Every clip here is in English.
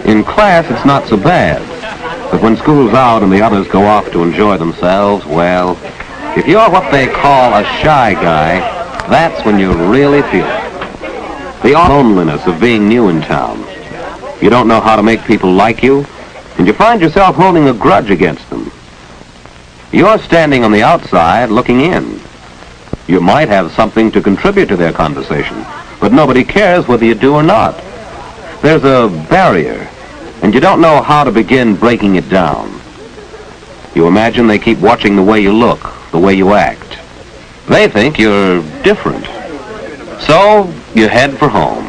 In class, it's not so bad. But when school's out and the others go off to enjoy themselves, well, if you're what they call a shy guy, that's when you really feel it. The loneliness of being new in town. You don't know how to make people like you, and you find yourself holding a grudge against them. You're standing on the outside looking in. You might have something to contribute to their conversation, but nobody cares whether you do or not. There's a barrier, and you don't know how to begin breaking it down. You imagine they keep watching the way you look, the way you act. They think you're different. So you head for home.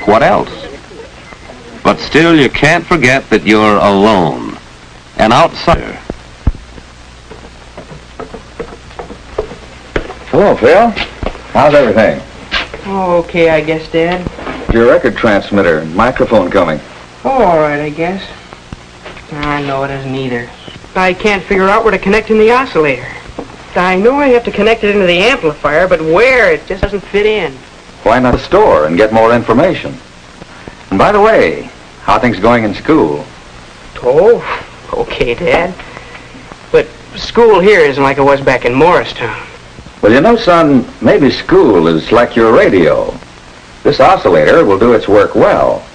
What else? But still you can't forget that you're alone, an outsider. Hello, Phil. How's everything? Oh, okay, I guess, Dad. Your record transmitter and microphone coming. Oh, all right, I guess. I know it isn't either. I can't figure out where to connect in the oscillator. I know I have to connect it into the amplifier, but where? It just doesn't fit in. Why not a store and get more information? And by the way, how are things going in school? Oh, okay, Dad. But school here isn't like it was back in Morristown. Well, you know, son, maybe school is like your radio. This oscillator will do its work well.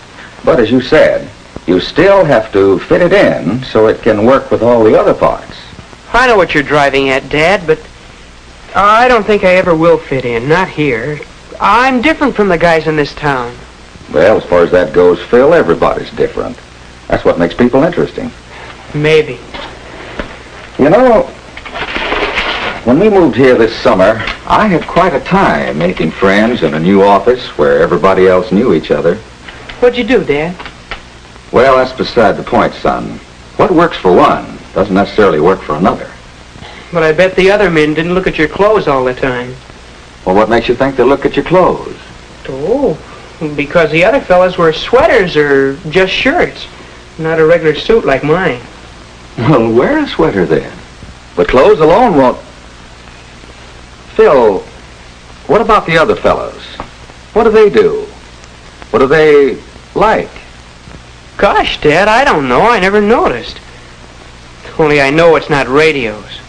But as you said, you still have to fit it in so it can work with all the other parts. I know what you're driving at, Dad, but I don't think I ever will fit in, not here. I'm different from the guys in this town. Well, as far as that goes, Phil, everybody's different. That's what makes people interesting. Maybe. You know, when we moved here this summer, I had quite a time making friends in a new office where everybody else knew each other. What'd you do, Dad? Well, that's beside the point, son. What works for one doesn't necessarily work for another. But I bet the other men didn't look at your clothes all the time. Well, what makes you think they look at your clothes? Oh, because the other fellas wear sweaters or just shirts, not a regular suit like mine. Well, wear a sweater then. But clothes alone won't... Phil, what about the other fellows? What do they do? What do they like? Gosh, Dad, I don't know. I never noticed. Only I know it's not radios.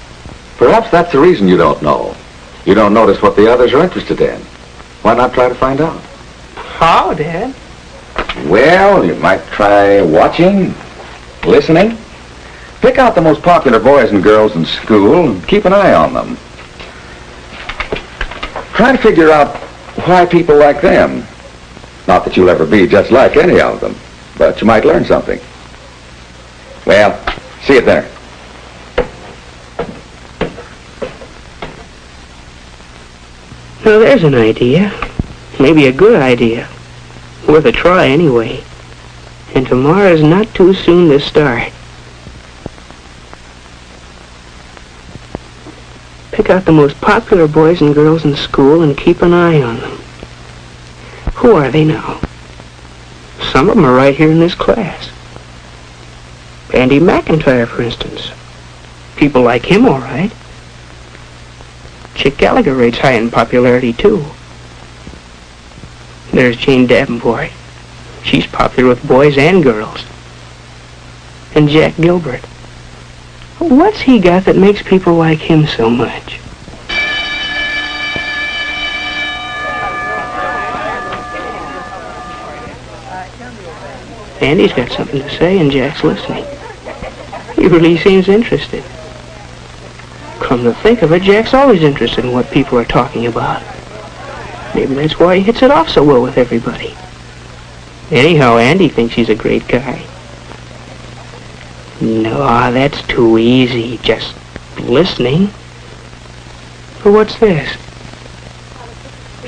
Perhaps that's the reason you don't know. You don't notice what the others are interested in. Why not try to find out? How, Dad? Well, you might try watching, listening. Pick out the most popular boys and girls in school and keep an eye on them. Try to figure out why people like them. Not that you'll ever be just like any of them, but you might learn something. Well, see you at dinner. Well, there's an idea. Maybe a good idea. Worth a try, anyway. And tomorrow's not too soon to start. Pick out the most popular boys and girls in school and keep an eye on them. Who are they now? Some of them are right here in this class. Andy McIntyre, for instance. People like him, all right. Chick Gallagher rates high in popularity, too. There's Jane Davenport. She's popular with boys and girls. And Jack Gilbert. What's he got that makes people like him so much? Andy's got something to say, and Jack's listening. He really seems interested. Come to think of it, Jack's always interested in what people are talking about. Maybe that's why he hits it off so well with everybody. Anyhow, Andy thinks he's a great guy. No, that's too easy, just listening. But what's this?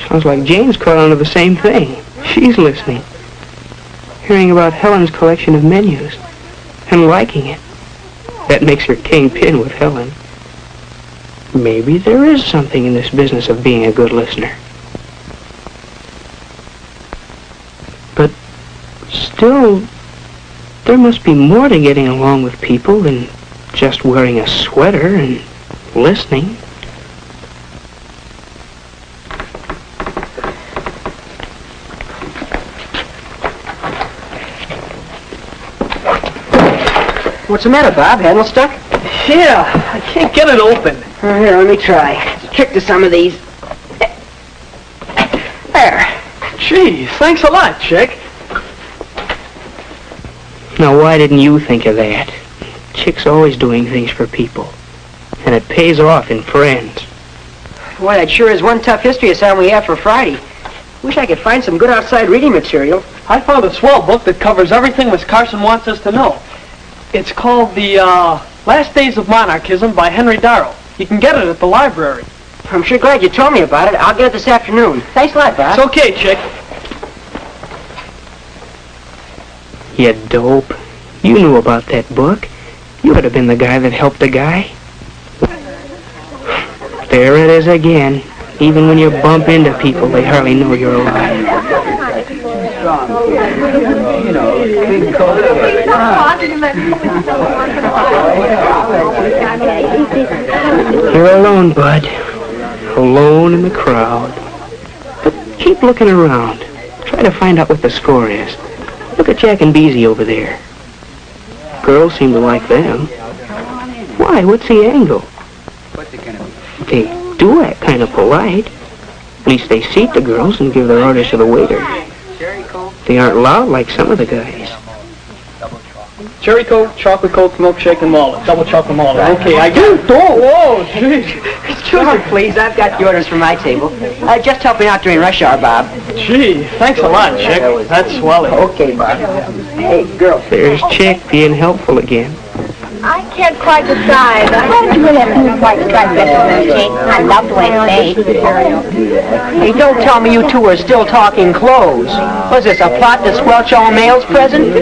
Sounds like Jane's caught on to the same thing. She's listening. Hearing about Helen's collection of menus and liking it. That makes her kingpin with Helen. Maybe there is something in this business of being a good listener. But still, there must be more to getting along with people than just wearing a sweater and listening. What's the matter, Bob? Handle stuck? Yeah, I can't get it open. Oh, here, let me try. Kick to some of these. There. Gee, thanks a lot, Chick. Now, why didn't you think of that? Chick's always doing things for people. And it pays off in friends. Boy, that sure is one tough history assignment we have for Friday. Wish I could find some good outside reading material. I found a swell book that covers everything Miss Carson wants us to know. It's called The Last Days of Monarchism by Henry Darrow. You can get it at the library. I'm sure glad you told me about it. I'll get it this afternoon. Thanks a lot, Bob. It's okay, Chick. You dope. You knew about that book. You would have been the guy that helped the guy. There it is again. Even when you bump into people, they hardly know you're alive. You're alone, Bud. Alone in the crowd. But keep looking around. Try to find out what the score is. Look at Jack and Beezy over there. Girls seem to like them. Why? What's the angle? They do act kind of polite. At least they seat the girls and give their orders to the waiter. They aren't loud like some of the guys. Cherry Coke, chocolate Coke, milkshake, and Wallace. Double chocolate Wallace. Okay, I get it. Whoa, jeez. Excuse me, please. I've got the orders for my table. Just helping out during rush hour, Bob. Gee, thanks a lot, Chick. That's swelling. Okay, Bob. Hey, girl. There's Chick being helpful again. I can't quite decide. I don't really have quite decide better than I love the way it's made. Hey, don't tell me you two are still talking clothes. Was this a plot to squelch all males present?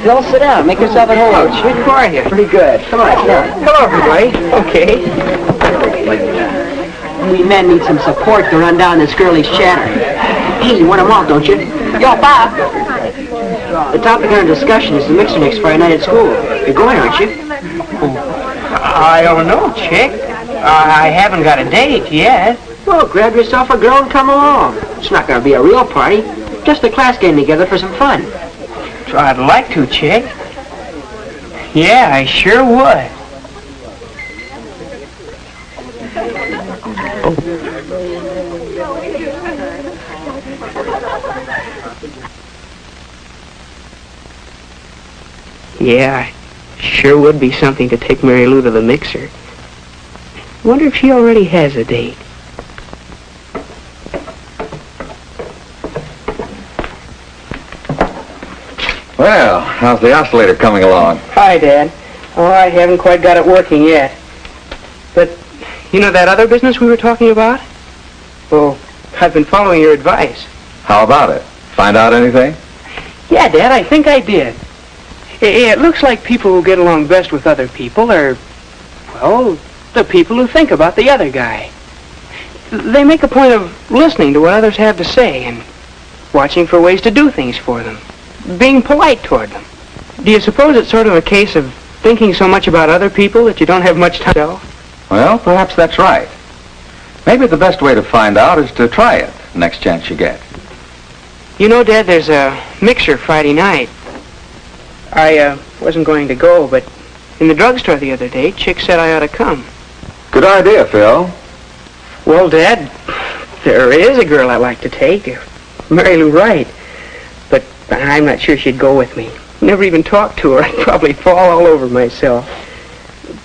Phil, sit down. Make yourself at home. Chick, how are you? Pretty good. Come on, sit down. Hello, everybody. Okay. We men need some support to run down this girlie's chatter. Hey, you want them all, don't you? Yo, Bob. The topic under discussion is the mixer next Friday night at school. You're going, aren't you? I don't know, Chick. I haven't got a date yet. Well, grab yourself a girl and come along. It's not going to be a real party. Just the class getting together for some fun. I'd like to, Chick. Yeah, I sure would. Yeah, sure would be something to take Mary Lou to the mixer. Wonder if she already has a date. Well, how's the oscillator coming along? Hi, Dad. Oh, I haven't quite got it working yet. But, you know that other business we were talking about? Well, I've been following your advice. How about it? Find out anything? Yeah, Dad, I think I did. It looks like people who get along best with other people are, well, the people who think about the other guy. They make a point of listening to what others have to say and watching for ways to do things for them, being polite toward them. Do you suppose it's sort of a case of thinking so much about other people that you don't have much time to yourself? Well, perhaps that's right. Maybe the best way to find out is to try it next chance you get. You know, Dad, there's a mixer Friday night. I wasn't going to go, but in the drugstore the other day, Chick said I ought to come. Good idea, Phil. Well, Dad, there is a girl I'd like to take, Mary Lou Wright, but I'm not sure she'd go with me. Never even talked to her. I'd probably fall all over myself.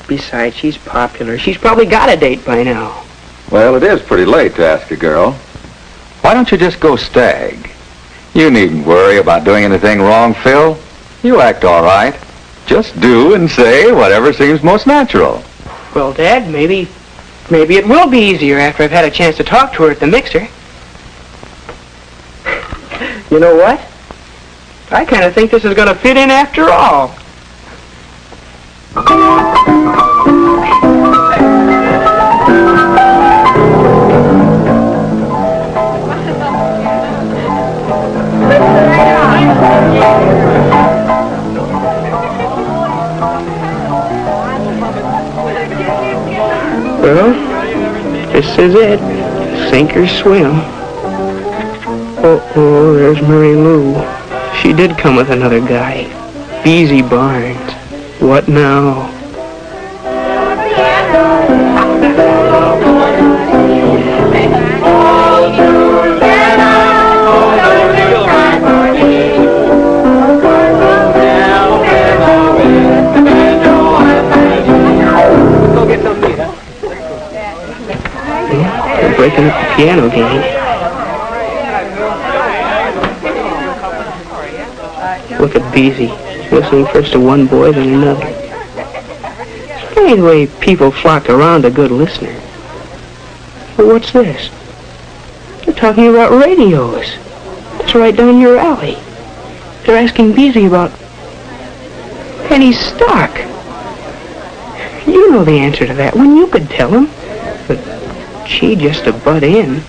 Besides, she's popular. She's probably got a date by now. Well, it is pretty late to ask a girl. Why don't you just go stag? You needn't worry about doing anything wrong, Phil. You act all right. Just do and say whatever seems most natural. Well, Dad, maybe it will be easier after I've had a chance to talk to her at the mixer. You know what? I kind of think this is going to fit in after all. Well, this is it. Sink or swim. Oh, there's Mary Lou. She did come with another guy. Beezy Barnes. What now? They're breaking up the piano game. Look at Beezy, listening first to one boy, then another. Strange the way people flock around a good listener. But what's this? They're talking about radios. It's right down your alley. They're asking Beezy about penny stock. You know the answer to that one. You could tell him. But gee, just to butt in.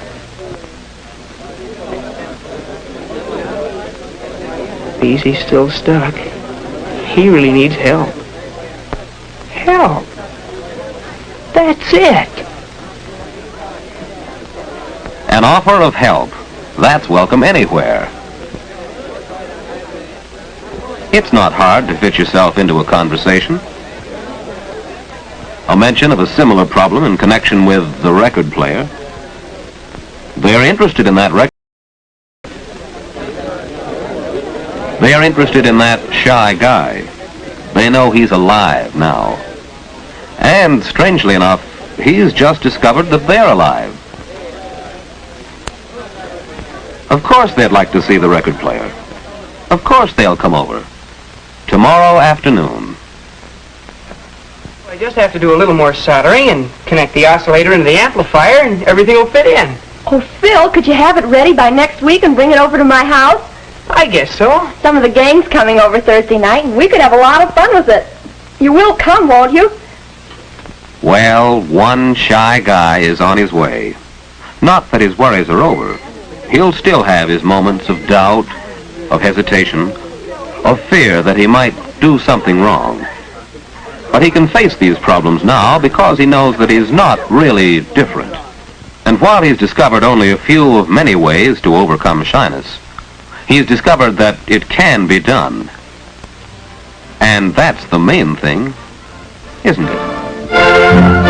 Beezy's still stuck. He really needs help. Help. That's it. An offer of help. That's welcome anywhere. It's not hard to fit yourself into a conversation. A mention of a similar problem in connection with the record player. They're interested in that record. They are interested in that shy guy. They know he's alive now. And, strangely enough, he's just discovered that they're alive. Of course they'd like to see the record player. Of course they'll come over. Tomorrow afternoon. I just have to do a little more soldering and connect the oscillator into the amplifier and everything will fit in. Oh, Phil, could you have it ready by next week and bring it over to my house? I guess so. Some of the gang's coming over Thursday night, and we could have a lot of fun with it. You will come, won't you? Well, one shy guy is on his way. Not that his worries are over. He'll still have his moments of doubt, of hesitation, of fear that he might do something wrong. But he can face these problems now because he knows that he's not really different. And while he's discovered only a few of many ways to overcome shyness, he's discovered that it can be done. And that's the main thing, isn't it?